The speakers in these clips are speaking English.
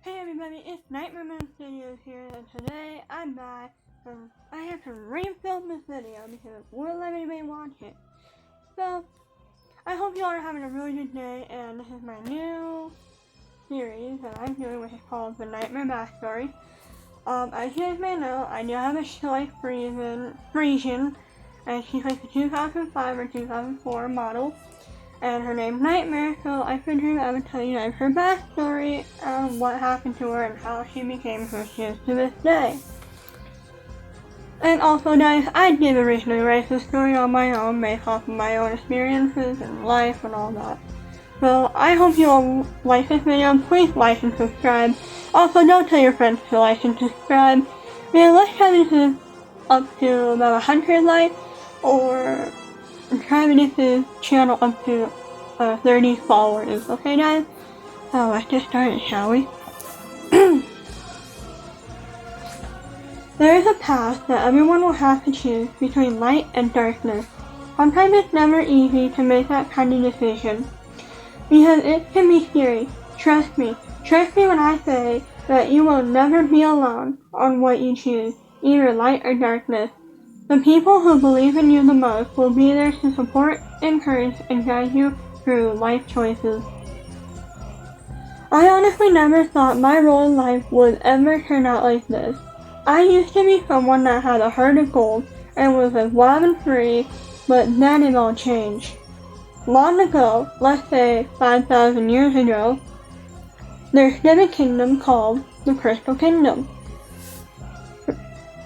Hey everybody, it's Nightmare Studios here, and today I'm back, and I have to refilm this video because it won't let anybody watch it. So, I hope you all are having a really good day, and this is my new series that I'm doing, which is called The Nightmare Backstory. As you guys may know, I do have a slight Frisian, and she's like a 2005 or 2004 model. And her name's Nightmare, so I figured I would tell you guys her backstory, what happened to her, and how she became who she is to this day. And also, guys, I did originally write this story on my own, based off of my own experiences and life and all that. So, I hope you all like this video. Please like and subscribe. Also, don't tell your friends to like and subscribe. Let's try this up to about 100 likes, or try to get this channel up to 30 followers, okay guys? So let's get started, shall we? There is a path that everyone will have to choose between light and darkness. Sometimes it's never easy to make that kind of decision, because it can be scary. Trust me when I say that you will never be alone on what you choose, either light or darkness. The people who believe in you the most will be there to support, encourage, and guide you through life choices. I honestly never thought my role in life would ever turn out like this. I used to be someone that had a heart of gold and was as wild and free, but then it all changed. Long ago, let's say 5,000 years ago, there stood a kingdom called the Crystal Kingdom.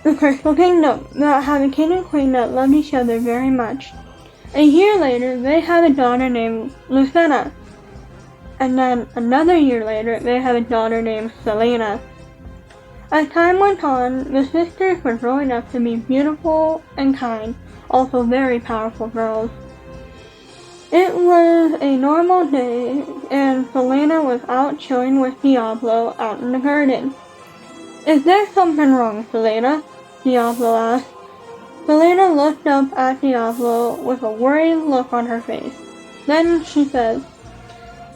The Crystal Kingdom that had a king and queen that loved each other very much. A year later, they had a daughter named Lucina. And then another year later, they had a daughter named Selena. As time went on, the sisters were growing up to be beautiful and kind, also very powerful girls. It was a normal day, and Selena was out chilling with Diablo out in the garden. "Is there something wrong, Selena?" Diablo asked. Selena looked up at Diablo with a worried look on her face. Then she said,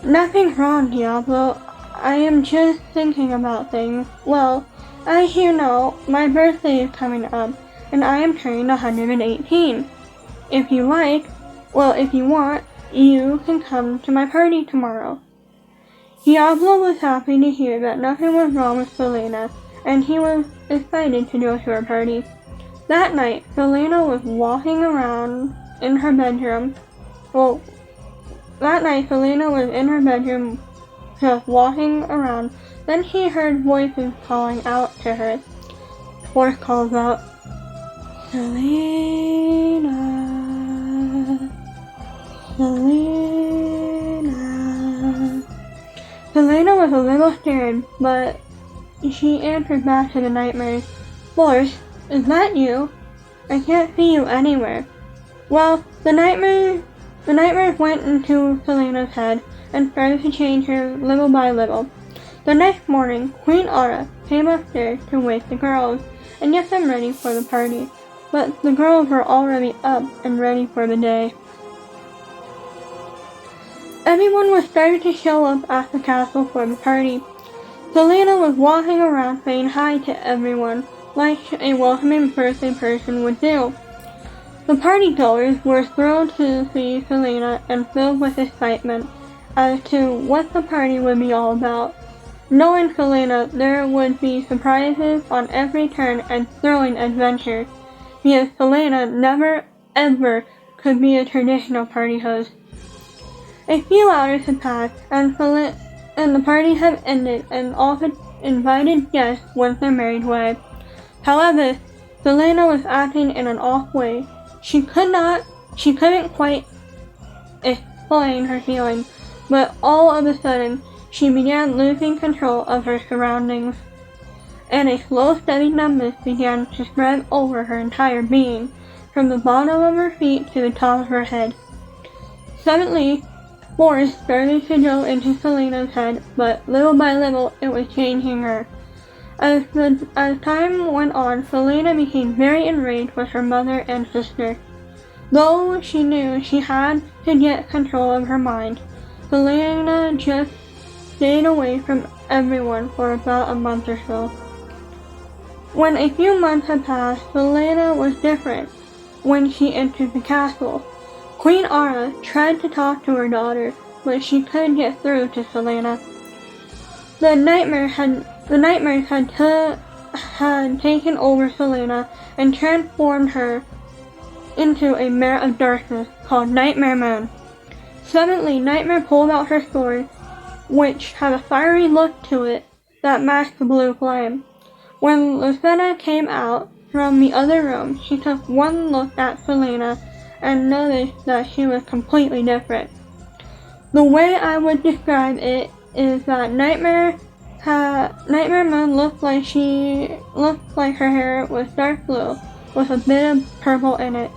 "Nothing's wrong, Diablo. I am just thinking about things. Well, as you know, my birthday is coming up, and I am turning 118. If you want, you can come to my party tomorrow." Diablo was happy to hear that nothing was wrong with Selena, and he was excited to go to her party. That night, Selena was walking around in her bedroom. Just walking around. Then she heard voices calling out to her. Voice calls out, "Selena, Selena." Selena was a little scared, but she answered back to the nightmare's voice, "Is that you? I can't see you anywhere." Well, the nightmares went into Selena's head and started to change her little by little. The next morning, Queen Aura came upstairs to wake the girls and get them ready for the party, but the girls were already up and ready for the day. Everyone was starting to show up at the castle for the party. Selena was walking around saying hi to everyone, like a welcoming birthday person would do. The partygoers were thrilled to see Selena and filled with excitement as to what the party would be all about. Knowing Selena, there would be surprises on every turn and thrilling adventures, because Selena never ever could be a traditional party host. A few hours had passed, and the party had ended, and all the invited guests went their merry way. However, Selena was acting in an off way. She couldn't quite explain her feelings, but all of a sudden, she began losing control of her surroundings, and a slow, steady numbness began to spread over her entire being, from the bottom of her feet to the top of her head. Suddenly, force started to go into Selena's head, but little by little, it was changing her. As time went on, Selena became very enraged with her mother and sister. Though she knew she had to get control of her mind, Selena just stayed away from everyone for about a month or so. When a few months had passed, Selena was different when she entered the castle. Queen Ara tried to talk to her daughter, but she couldn't get through to Selena. The nightmares had taken over Selena and transformed her into a mare of darkness called Nightmare Moon. Suddenly, Nightmare pulled out her sword, which had a fiery look to it that matched the blue flame. When Lucetta came out from the other room, she took one look at Selena and noticed that she was completely different. The way I would describe it is that Nightmare Moon looked like her hair was dark blue with a bit of purple in it.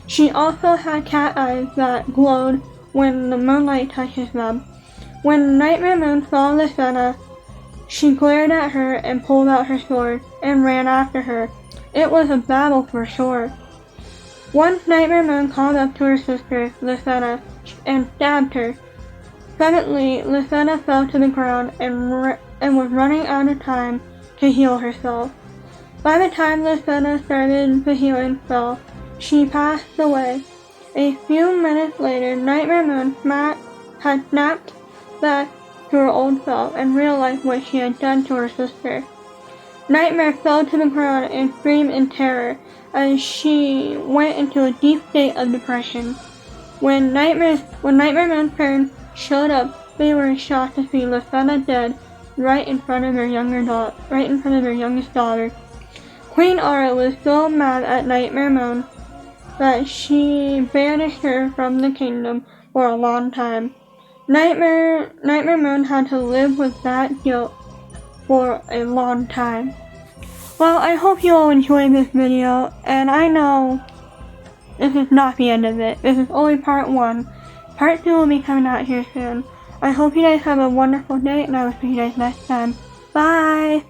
She also had cat eyes that glowed when the moonlight touches them. When Nightmare Moon saw Lucetta, she glared at her and pulled out her sword and ran after her. It was a battle for sure. Once Nightmare Moon called up to her sister, Lucetta, and stabbed her. Suddenly, Lucetta fell to the ground and was running out of time to heal herself. By the time Lucetta started the healing spell, she passed away. A few minutes later, Nightmare Moon had snapped back to her old self and realized what she had done to her sister. Nightmare fell to the ground and screamed in terror as she went into a deep state of depression. When Nightmare Moon's parents showed up, they were shocked to see Lucetta dead right in front of their youngest daughter. Queen Ara was so mad at Nightmare Moon that she banished her from the kingdom for a long time. Nightmare Moon had to live with that guilt for a long time. Well, I hope you all enjoyed this video, and I know this is not the end of it. This is only part 1. Part 2 will be coming out here soon. I hope you guys have a wonderful day, and I will see you guys next time. Bye!